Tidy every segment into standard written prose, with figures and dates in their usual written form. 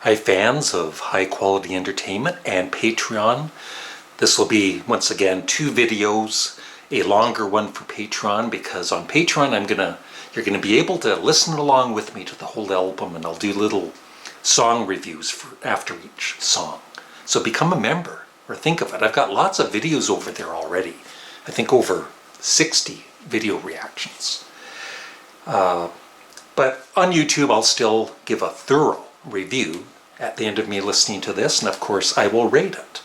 Hi fans of high quality entertainment and Patreon. This will be once again 2 videos, a longer one for Patreon because on Patreon you're gonna be able to listen along with me to the whole album, and I'll do little song reviews after each song. So become a member, or think of it. I've got lots of videos over there already. I think over 60 video reactions. But on YouTube I'll still give a thorough review at the end of me listening to this, and of course I will rate it.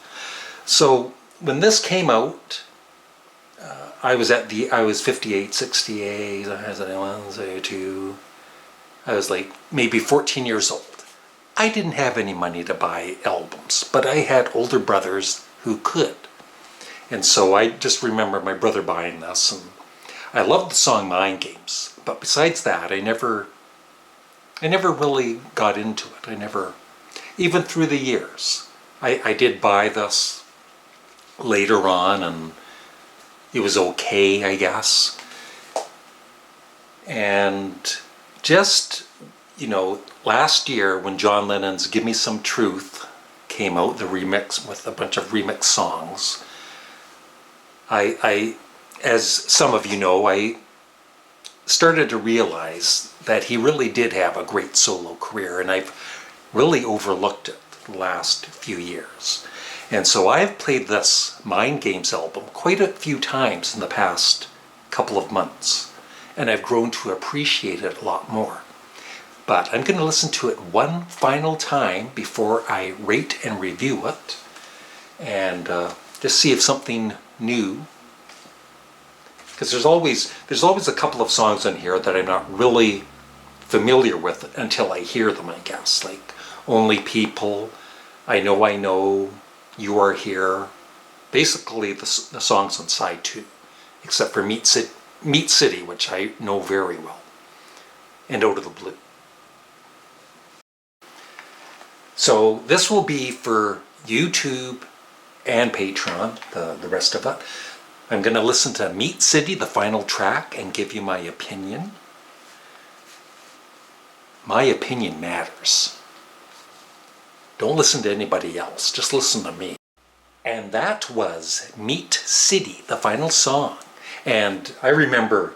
So when this came out, I was 58, 68, I was like maybe 14 years old. I didn't have any money to buy albums, but I had older brothers who could. And so I just remember my brother buying this, and I loved the song Mind Games. But besides that, I never really got into it. Even through the years. I did buy this later on, and it was okay, I guess. And just, last year when John Lennon's Give Me Some Truth came out, the remix with a bunch of remix songs, I as some of you know, I started to realize that he really did have a great solo career, and I've really overlooked it the last few years. And so I've played this Mind Games album quite a few times in the past couple of months, and I've grown to appreciate it a lot more. But I'm going to listen to it one final time before I rate and review it, and just see if something new, because there's always a couple of songs in here that I'm not really familiar with until I hear them, I guess, like Only People, I Know, You Are Here, basically the songs on side 2, except for Meat City, which I know very well, and Out of the Blue. So this will be for YouTube and Patreon, the rest of it. I'm going to listen to Meat City, the final track, and give you my opinion. My opinion matters. Don't listen to anybody else, just listen to me. And that was Meat City, the final song. And I remember,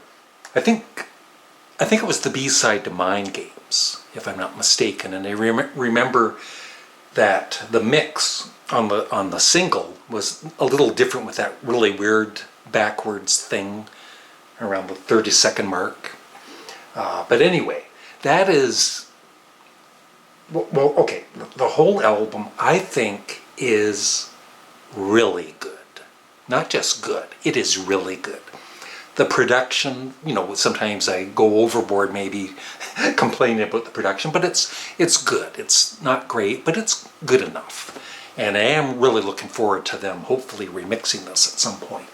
I think it was the B-side to Mind Games, if I'm not mistaken. And I remember that the mix on the single was a little different, with that really weird backwards thing around the 30-second mark. But anyway, that is, well, okay, the whole album I think is really good. Not just good, it is really good. The production, sometimes I go overboard maybe complaining about the production, but it's good. It's not great, but it's good enough. And I am really looking forward to them hopefully remixing this at some point.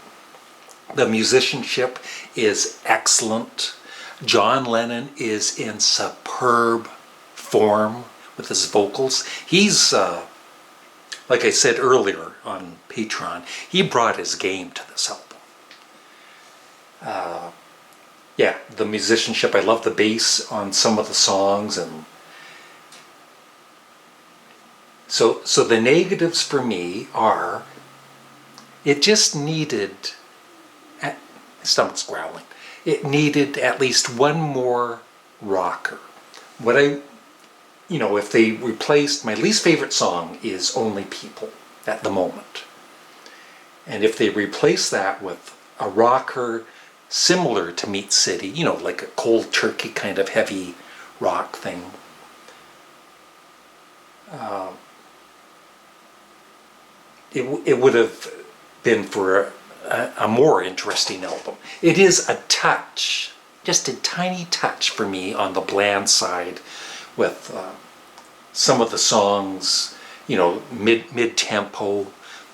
The musicianship is excellent. John Lennon is in superb form with his vocals. He's, like I said earlier on Patreon, he brought his game to this album. Yeah, the musicianship, I love the bass on some of the songs, and so the negatives for me are, it just needed, stomach's growling, it needed at least one more rocker. If they replaced, my least favorite song is Only People at the moment. And if they replace that with a rocker similar to Meat City, like a Cold Turkey kind of heavy rock thing, it would have been for a more interesting album. It is a touch, just a tiny touch for me on the bland side, with some of the songs, mid-tempo.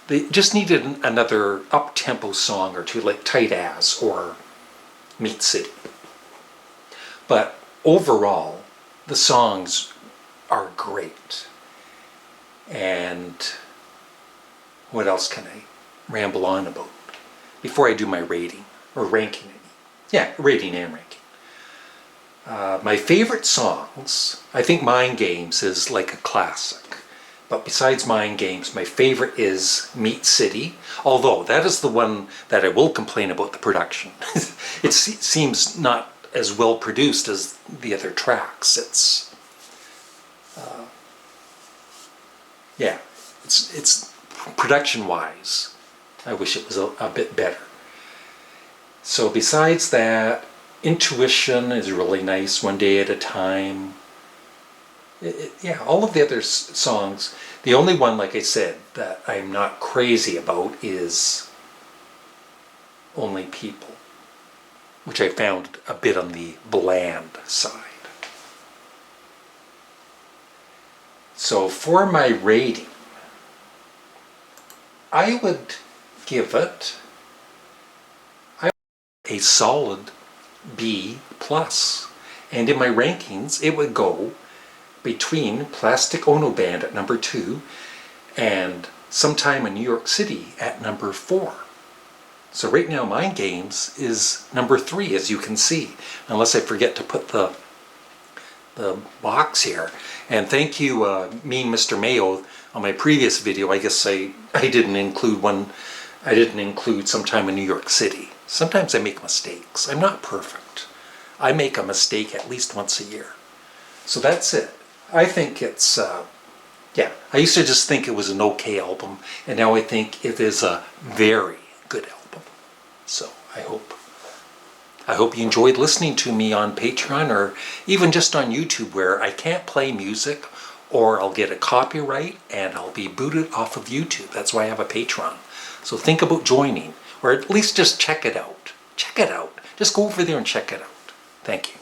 They just needed another up-tempo song or two, like Tight As or Meat City. But overall, the songs are great. And what else can I ramble on about before I do my rating or ranking? Yeah, rating and ranking. My favorite songs, I think Mind Games is like a classic. But besides Mind Games, my favorite is Meat City. Although that is the one that I will complain about the production. It seems not as well produced as the other tracks. It's production-wise, I wish it was a bit better. So besides that, Intuition is really nice, One Day at a Time. Yeah, all of the other songs. The only one, like I said, that I'm not crazy about is Only People, which I found a bit on the bland side. So for my rating, I would give it a solid B+. And in my rankings, it would go between Plastic Ono Band at number 2 and Sometime in New York City at number 4. So right now Mind Games is number 3, as you can see, unless I forget to put the box here. And thank you, Mean Mr. Mayo. On my previous video, I guess I didn't include one. I didn't include Sometime in New York City. Sometimes I make mistakes. I'm not perfect. I make a mistake at least once a year. So that's it. I think it's, yeah, I used to just think it was an okay album, and now I think it is a very good album. So I hope you enjoyed listening to me on Patreon or even just on YouTube, where I can't play music or I'll get a copyright and I'll be booted off of YouTube. That's why I have a Patreon. So think about joining, or at least just check it out. Check it out. Just go over there and check it out. Thank you.